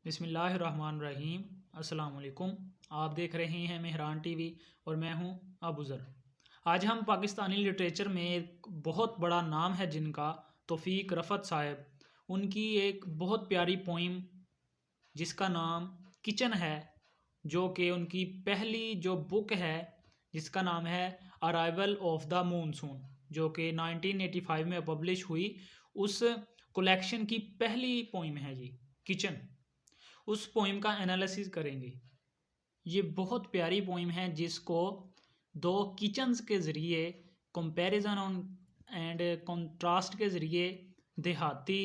बिस्मिल्लाहिर्रहमानिर्रहीम। अस्सलाम वालेकुम। आप देख रहे हैं मेहरान टीवी और मैं हूं अबूज़र। आज हम पाकिस्तानी लिटरेचर में एक बहुत बड़ा नाम है जिनका तौफ़ीक रफ़त साहब, उनकी एक बहुत प्यारी पोइम जिसका नाम किचन है, जो कि उनकी पहली जो बुक है जिसका नाम है अराइवल ऑफ द मूनसून, जो कि 1985 में पब्लिश हुई। उस कलेक्शन की पहली पोइम है जी किचन। उस पोइम का एनालिसिस करेंगे। ये बहुत प्यारी पोइम है जिसको दो किचन्स के ज़रिए कंपैरिजन ऑन एंड कंट्रास्ट के ज़रिए देहाती,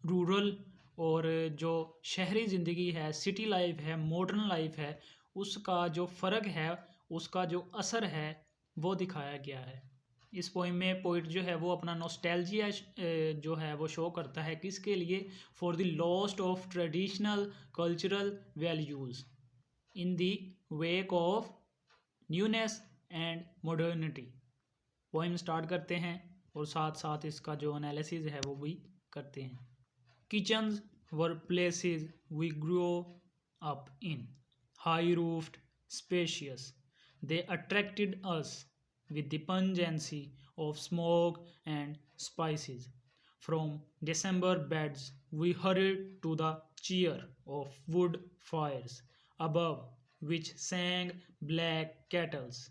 रूरल और जो शहरी ज़िंदगी है, सिटी लाइफ है, मॉडर्न लाइफ है, उसका जो फ़र्क है, उसका जो असर है, वो दिखाया गया है। इस पोइम में पोइट जो है वो अपना नॉस्टैल्जिया जो है वो शो करता है किसके लिए, for the lost of traditional cultural values in the wake of newness and modernity. Poem start करते हैं और साथ साथ इसका जो एनालिसिस है वो भी करते हैं। Kitchens were places we grow up in, high roofed, spacious. They attracted us with the pungency of smoke and spices. From December beds, we hurried to the cheer of wood fires, above which sang black kettles.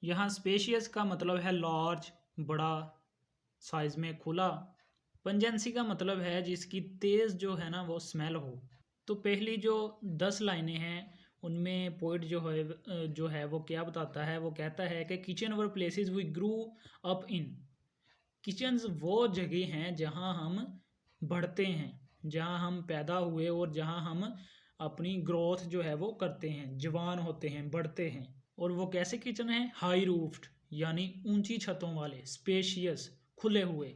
यहाँ spacious का मतलब है large, बड़ा, size में खुला। Pungency का मतलब है जिसकी तेज़ जो है ना वो स्मेल हो। तो पहली जो 10 लाइनें हैं उनमें पोइट जो है वो क्या बताता है, वो कहता है कि kitchen were places we grew up in. Kitchens वो जगह हैं जहाँ हम बढ़ते हैं, जहाँ हम पैदा हुए और जहाँ हम अपनी ग्रोथ जो है वो करते हैं, जवान होते हैं, बढ़ते हैं। और वो कैसे किचन हैं? हाई रूफ्ड यानी ऊंची छतों वाले, स्पेशियस खुले हुए,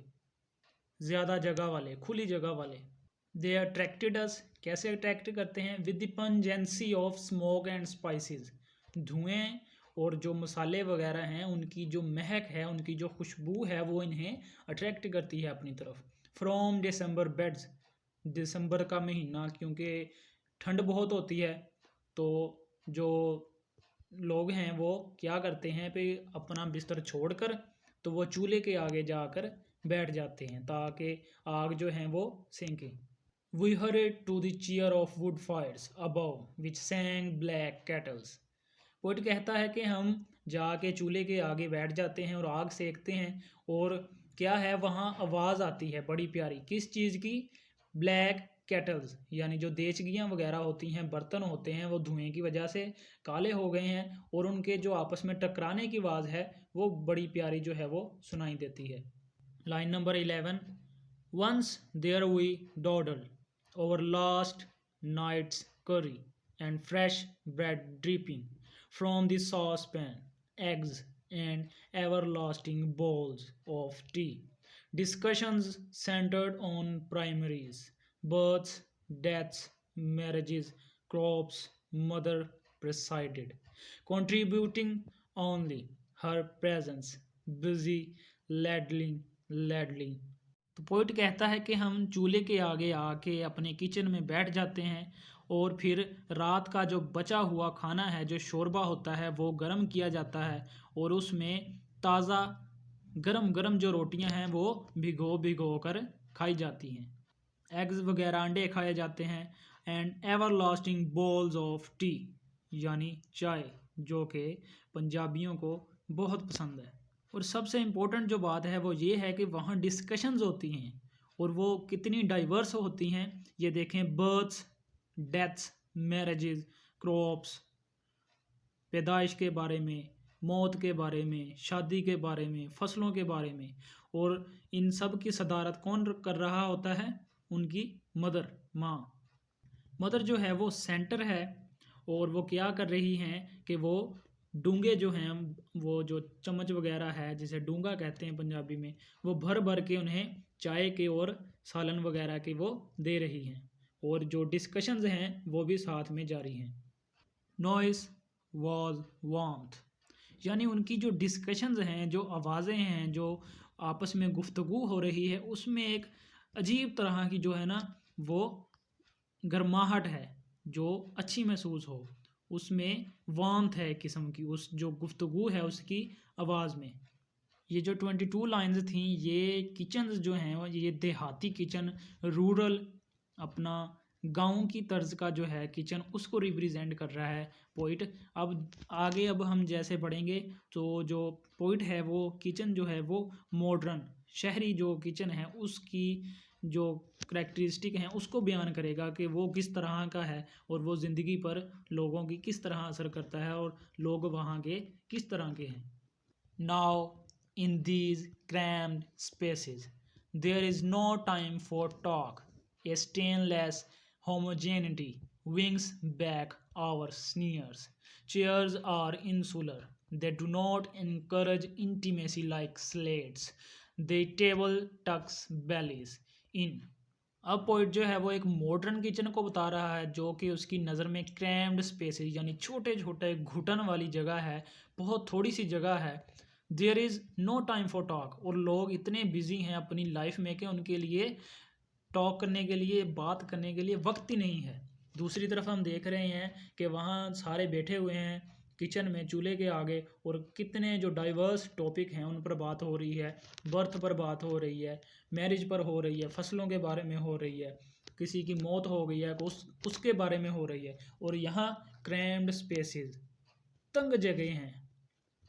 ज़्यादा जगह वाले, खुली जगह वाले। दे अट्रैक्टेड अस, कैसे अट्रैक्ट करते हैं? With the pungency of smoke and spices, धुएं और जो मसाले वगैरह हैं उनकी जो महक है, उनकी जो खुशबू है वो इन्हें अट्रैक्ट करती है अपनी तरफ। फ्रॉम दिसंबर बेड्स, दिसंबर का महीना क्योंकि ठंड बहुत होती है, तो जो लोग हैं वो क्या करते हैं पे अपना बिस्तर छोड़कर तो वो चूल्हे के आगे जाकर बैठ जाते हैं ताकि आग जो है वो सेंके। We hurried to the cheer of wood fires above which sang black kettles. Poet कहता है कि हम जाके चूल्हे के आगे बैठ जाते हैं और आग सेकते हैं, और क्या है वहाँ आवाज़ आती है बड़ी प्यारी, किस चीज़ की? ब्लैक केटल्स यानी जो देचगियाँ वगैरह होती हैं, बर्तन होते हैं, वो धुएं की वजह से काले हो गए हैं और उनके जो आपस में टकराने की आवाज़ है वो बड़ी प्यारी जो है वो सुनाई देती है। Line number 11, Once there we dawdled over last night's curry and fresh bread dripping from the saucepan, eggs and everlasting bowls of tea. Discussions centered on primaries, births, deaths, marriages, crops. Mother presided, contributing only her presence, busy ladling. तो poet कहता है कि हम चूल्हे के आगे आके अपने किचन में बैठ जाते हैं और फिर रात का जो बचा हुआ खाना है, जो शोरबा होता है, वो गर्म किया जाता है और उसमें ताज़ा गरम गरम जो रोटियां हैं वो भिगो भिगो कर खाई जाती हैं। एग्स वगैरह, अंडे खाए जाते हैं। And ever lasting balls of T यानी चाय, जो कि पंजाबियों को बहुत पसंद है। और सबसे इम्पोर्टेंट जो बात है वो ये है कि वहाँ डिस्कशंस होती हैं और वो कितनी डाइवर्स होती हैं। ये देखें, बर्थ्स, डेथ्स, मैरिजेस, क्रॉप्स, पैदाइश के बारे में, मौत के बारे में, शादी के बारे में, फसलों के बारे में। और इन सब की सदारत कौन कर रहा होता है? उनकी मदर, माँ। मदर जो है वो सेंटर है और वो क्या कर रही हैं कि वो डूंगे जो हैं, वो जो चम्मच वगैरह है जिसे डूंगा कहते हैं पंजाबी में, वो भर भर के उन्हें चाय के और सालन वगैरह के वो दे रही हैं। और जो डिस्कशंस हैं वो भी साथ में जारी हैं। नॉइस वॉज वार्मथ यानी उनकी जो डिस्कशंस हैं, जो आवाज़ें हैं, जो आपस में गुफ्तगू हो रही है, उसमें एक अजीब तरह की जो है ना वो गर्माहट है जो अच्छी महसूस हो, उसमें वार्मथ है किस्म की, उस जो गुफ्तगू है उसकी आवाज़ में। ये जो 22 लाइंस थी ये किचन्स जो हैं ये देहाती किचन, रूरल अपना गांव की तर्ज का जो है किचन उसको रिप्रेजेंट कर रहा है पोइट। अब आगे अब हम जैसे बढ़ेंगे तो जो पोइट है वो किचन जो है वो मॉडर्न शहरी जो किचन है उसकी जो करैक्टरिस्टिक हैं उसको बयान करेगा कि वो किस तरह का है और वो ज़िंदगी पर लोगों की किस तरह असर करता है और लोग वहाँ के किस तरह के हैं। Now in these cramped spaces, there is no time for talk. A stainless homogeneity wings back our sneers. Chairs are insular. They do not encourage intimacy like slates. The table tucks bellies in. अब poet जो है वो एक modern kitchen को बता रहा है जो कि उसकी नज़र में क्रैम्ड स्पेसेस यानी छोटे छोटे घुटन वाली जगह है, बहुत थोड़ी सी जगह है। There is no time for talk, और लोग इतने बिजी हैं अपनी लाइफ में कि उनके लिए टॉक करने के लिए, बात करने के लिए वक्त ही नहीं है। दूसरी तरफ हम देख रहे हैं कि वहाँ सारे बैठे हुए हैं किचन में चूल्हे के आगे, और कितने जो डाइवर्स टॉपिक हैं उन पर बात हो रही है। बर्थ पर बात हो रही है, मैरिज पर हो रही है, फसलों के बारे में हो रही है, किसी की मौत हो गई है उसके बारे में हो रही है। और यहाँ क्रैम्ड स्पेसेस, तंग जगह हैं,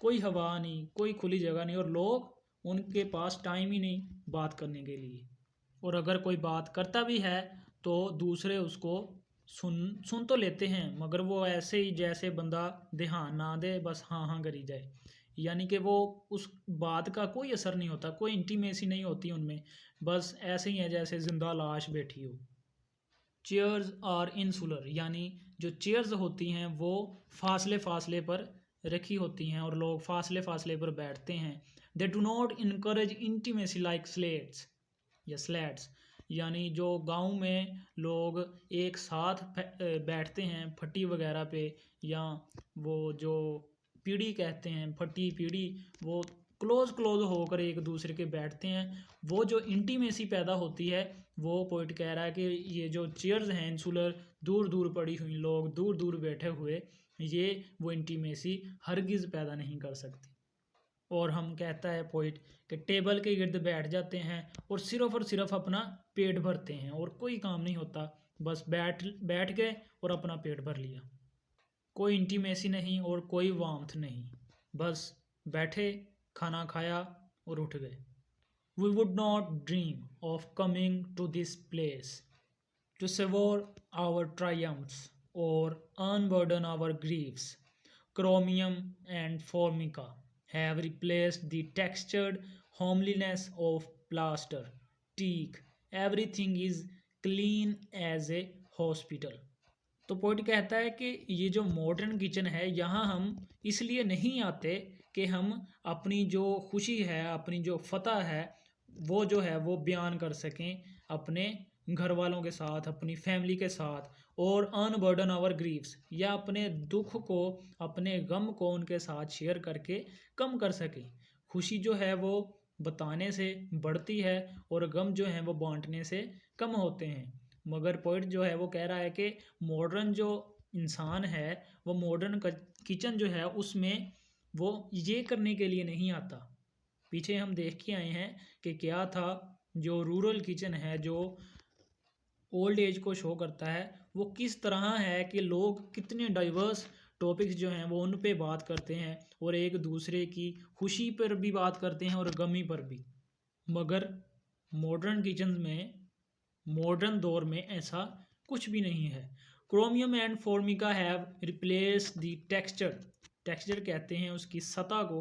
कोई हवा नहीं, कोई खुली जगह नहीं, और लोग उनके पास टाइम ही नहीं बात करने के लिए। और अगर कोई बात करता भी है तो दूसरे उसको सुन सुन तो लेते हैं, मगर वो ऐसे ही जैसे बंदा ध्यान ना दे, बस हाँ हाँ करी जाए, यानी कि वो उस बात का कोई असर नहीं होता, कोई इंटीमेसी नहीं होती उनमें, बस ऐसे ही है जैसे जिंदा लाश बैठी हो। चेयर्स आर इंसुलर, यानी जो चेयर्स होती हैं वो फासले फासले पर रखी होती हैं और लोग फासले फासले पर बैठते हैं। They do not encourage intimacy like slates या स्लैट्स, यानी जो गांव में लोग एक साथ बैठते हैं फटी वगैरह पे, या वो जो पीढ़ी कहते हैं फटी पीढ़ी, वो क्लोज क्लोज होकर एक दूसरे के बैठते हैं, वो जो इंटीमेसी पैदा होती है वो पोइट कह रहा है कि ये जो चेयर्स हैं इंसुलर, दूर दूर पड़ी हुई, लोग दूर दूर बैठे हुए, ये वो इंटीमेसी हरगिज़ पैदा नहीं कर सकती। और हम कहता है पोइट कि टेबल के गिर्द बैठ जाते हैं और सिर्फ अपना पेट भरते हैं और कोई काम नहीं होता, बस बैठ बैठ गए और अपना पेट भर लिया, कोई इंटीमेसी नहीं और कोई वार्मथ नहीं, बस बैठे, खाना खाया और उठ गए। We would not dream of coming to this place to savor our triumphs or unburden our griefs. Chromium and formica have replaced the textured homeliness of plaster, teak. Everything is clean as a hospital. तो poet कहता है कि ये जो modern kitchen है यहाँ हम इसलिए नहीं आते कि हम अपनी जो खुशी है, अपनी जो फतह है, वो जो है वो बयान कर सकें अपने घर वालों के साथ, अपनी फैमिली के साथ, और अनबर्डन आवर ग्रीव्स, या अपने दुख को, अपने गम को उनके साथ शेयर करके कम कर सकें। खुशी जो है वो बताने से बढ़ती है और गम जो है वो बांटने से कम होते हैं। मगर पॉइंट जो है वो कह रहा है कि मॉडर्न जो इंसान है वो मॉडर्न किचन जो है उसमें वो ये करने के लिए नहीं आता। पीछे हम देख के आए हैं कि क्या था, जो रूरल किचन है जो ओल्ड एज को शो करता है, वो किस तरह है कि लोग कितने डाइवर्स टॉपिक्स जो हैं वो उन पे बात करते हैं और एक दूसरे की खुशी पर भी बात करते हैं और गमी पर भी। मगर मॉडर्न किचन में, मॉडर्न दौर में ऐसा कुछ भी नहीं है। Chromium and Formica have replace the texture, texture कहते हैं उसकी सतह को,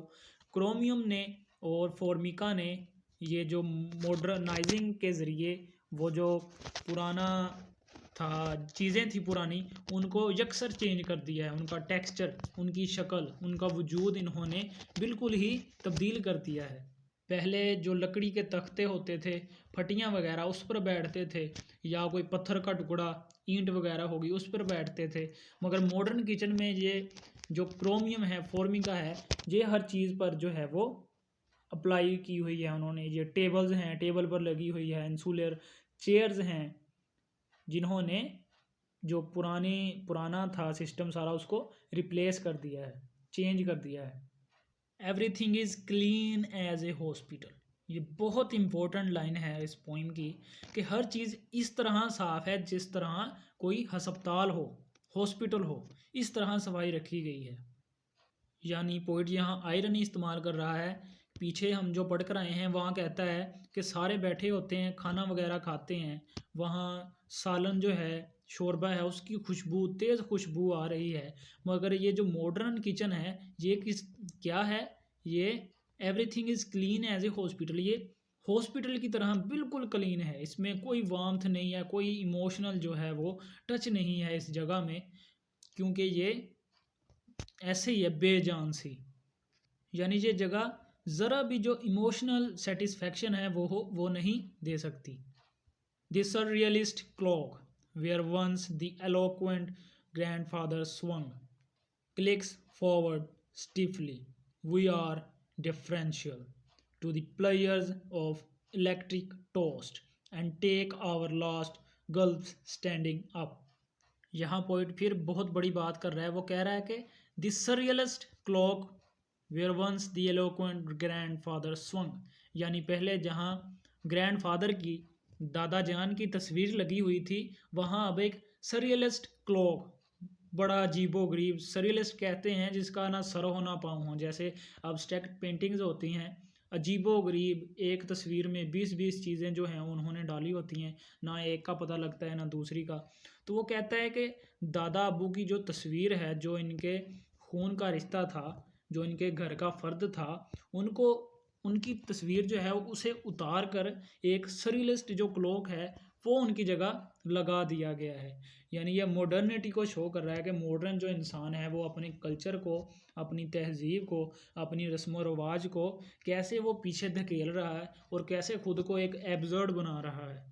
क्रोमियम ने और फॉर्मिका ने ये जो मॉडर्नाइजिंग के ज़रिए वो जो पुराना था, चीज़ें थी पुरानी, उनको यकसर चेंज कर दिया है, उनका टेक्सचर, उनकी शक्ल, उनका वजूद इन्होंने बिल्कुल ही तब्दील कर दिया है। पहले जो लकड़ी के तख्ते होते थे, फटियाँ वगैरह, उस पर बैठते थे, या कोई पत्थर का टुकड़ा, ईंट वगैरह होगी उस पर बैठते थे। मगर मॉडर्न किचन में ये जो क्रोमियम है, फॉर्मिका है, ये हर चीज़ पर जो है वो अप्लाई की हुई है उन्होंने। ये टेबल्स हैं, टेबल पर लगी हुई है, इंसुलर चेयर्स हैं जिन्होंने जो पुराना था सिस्टम सारा, उसको रिप्लेस कर दिया है, चेंज कर दिया है। Everything is clean as a hospital. ये बहुत इंपॉर्टेंट लाइन है इस पोइम की, कि हर चीज़ इस तरह साफ है जिस तरह कोई हस्पताल हो, हॉस्पिटल हो, इस तरह सफाई रखी गई है। यानी पोइट यहाँ आयरनी इस्तेमाल कर रहा है। पीछे हम जो पढ़ कर आए हैं वहाँ कहता है कि सारे बैठे होते हैं, खाना वगैरह खाते हैं, वहाँ सालन जो है, शोरबा है, उसकी खुशबू, तेज़ खुशबू आ रही है। मगर ये जो मॉडर्न किचन है, ये क्या है, ये everything is clean as a hospital, ये हॉस्पिटल की तरह बिल्कुल क्लीन है। इसमें कोई वार्मथ नहीं है, कोई इमोशनल जो है वो टच नहीं है इस जगह में, क्योंकि ये ऐसे ही है बेजान सी। यानी ये जगह ज़रा भी जो इमोशनल सेटिस्फेक्शन है वो नहीं दे सकती। This surrealist clock where once the eloquent grandfather swung clicks forward stiffly. We are deferential to the players of electric toast and take our last gulps standing up. यहाँ पोइट फिर बहुत बड़ी बात कर रहा है। वो कह रहा है कि this surrealist clock where once the eloquent grandfather swung, यानी पहले जहाँ ग्रैंड फादर की, दादा जान की तस्वीर लगी हुई थी, वहाँ अब एक सरियलिस्ट क्लॉक, बड़ा अजीबो गरीब, सरियलिस्ट कहते हैं जिसका ना सर हो ना पाँव हो। जैसे अब्स्ट्रैक्ट पेंटिंग्स होती हैं, अजीबो गरीब एक तस्वीर में 20-20 चीज़ें जो हैं उन्होंने डाली होती हैं, ना एक का पता लगता है ना दूसरी का। तो वो कहता है कि दादा अबू की जो तस्वीर है, जो इनके खून का रिश्ता था, जो इनके घर का फ़र्द था, उनको, उनकी तस्वीर जो है उसे उतार कर एक सरियलिस्ट जो क्लॉक है वो उनकी जगह लगा दिया गया है। यानी यह मॉडर्निटी को शो कर रहा है कि मॉडर्न जो इंसान है वो अपने कल्चर को, अपनी तहजीब को, अपनी रस्म व रवाज को कैसे वो पीछे धकेल रहा है और कैसे खुद को एक एब्सर्ड बना रहा है।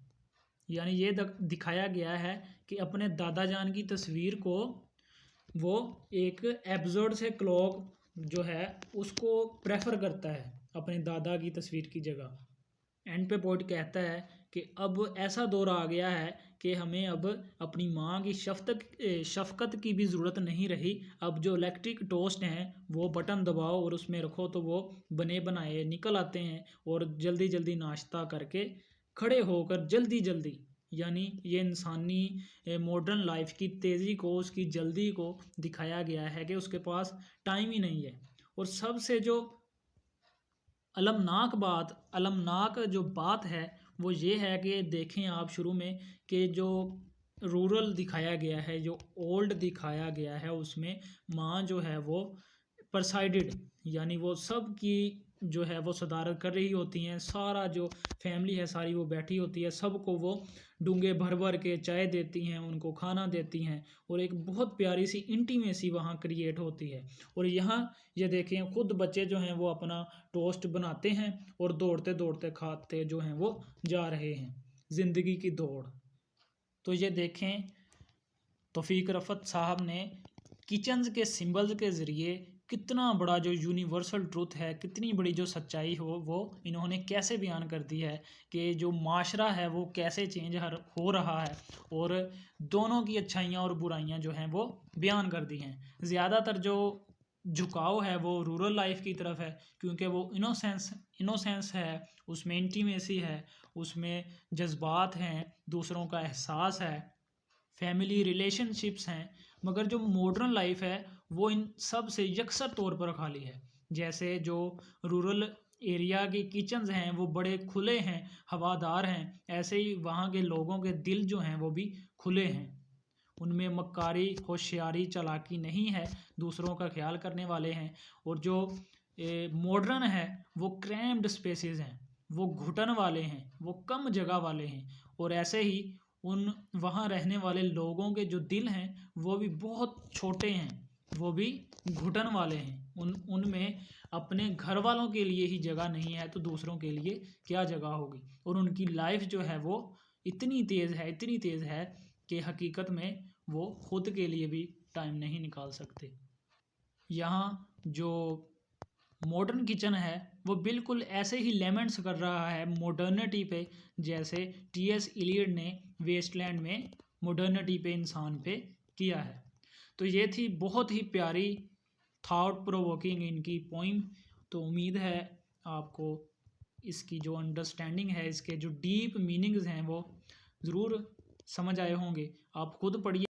यानी ये दिखाया गया है कि अपने दादा जान की तस्वीर को वो एक एब्सर्ड से क्लॉक जो है उसको प्रेफर करता है अपने दादा की तस्वीर की जगह। एंड पे पोइट कहता है कि अब ऐसा दौर आ गया है कि हमें अब अपनी माँ की शफ़क़त की भी ज़रूरत नहीं रही। अब जो इलेक्ट्रिक टोस्ट हैं वो बटन दबाओ और उसमें रखो तो वो बने बनाए निकल आते हैं, और जल्दी जल्दी नाश्ता करके खड़े होकर जल्दी जल्दी, यानी ये इंसानी मॉडर्न लाइफ की तेज़ी को, उसकी जल्दी को दिखाया गया है कि उसके पास टाइम ही नहीं है। और सबसे जो अलमनाक जो बात है वो ये है कि देखें आप शुरू में कि जो रूरल दिखाया गया है, जो ओल्ड दिखाया गया है, उसमें माँ जो है वो परसाइडेड, यानी वो सब की जो है वो सदारत कर रही होती हैं। सारा जो फैमिली है सारी वो बैठी होती है, सबको वो डूंगे भर भर के चाय देती हैं, उनको खाना देती हैं, और एक बहुत प्यारी सी इंटीमेसी वहाँ क्रिएट होती है। और यहाँ ये देखें खुद बच्चे जो हैं वो अपना टोस्ट बनाते हैं और दौड़ते दौड़ते खाते जो हैं वो जा रहे हैं, ज़िंदगी की दौड़। तो ये देखें तौफीक रफ़त साहब ने किचन्स के सिंबल्स के ज़रिए कितना बड़ा जो यूनिवर्सल ट्रुथ है, कितनी बड़ी जो सच्चाई हो वो इन्होंने कैसे बयान कर दी है कि जो माशरा है वो कैसे चेंज हो रहा है, और दोनों की अच्छाइयाँ और बुराइयाँ जो हैं वो बयान कर दी हैं। ज़्यादातर जो झुकाव है वो रूरल लाइफ की तरफ है, क्योंकि वो इनोसेंस है, उसमें इंटीमेसी है, उसमें जज्बात हैं, दूसरों का एहसास है, फैमिली रिलेशनशिप्स हैं। मगर जो मॉडर्न लाइफ है वो इन सब से यकसर तौर पर खाली है। जैसे जो रूरल एरिया के किचन्स हैं वो बड़े खुले हैं, हवादार हैं, ऐसे ही वहाँ के लोगों के दिल जो हैं वो भी खुले हैं। उनमें मक्कारी, होशियारी, चालाकी नहीं है, दूसरों का ख्याल करने वाले हैं। और जो मॉडर्न है वो क्रैम्ड स्पेसेस हैं, वो घुटन वाले हैं, वो कम जगह वाले हैं। और ऐसे ही उन वहाँ रहने वाले लोगों के जो दिल हैं वो भी बहुत छोटे हैं, वो भी घुटन वाले हैं। उनमें अपने घर वालों के लिए ही जगह नहीं है तो दूसरों के लिए क्या जगह होगी। और उनकी लाइफ जो है वो इतनी तेज़ है कि हकीकत में वो खुद के लिए भी टाइम नहीं निकाल सकते। यहाँ जो मॉडर्न किचन है वो बिल्कुल ऐसे ही लेमेंट्स कर रहा है मॉडर्निटी पे, जैसे टी.एस. इलियट ने वेस्टलैंड में मॉडर्निटी पे, इंसान पे किया है। तो ये थी बहुत ही प्यारी थॉट प्रोवोकिंग इनकी पोइम। तो उम्मीद है आपको इसकी जो अंडरस्टैंडिंग है, इसके जो डीप मीनिंग्स हैं वो ज़रूर समझ आए होंगे। आप खुद पढ़िए।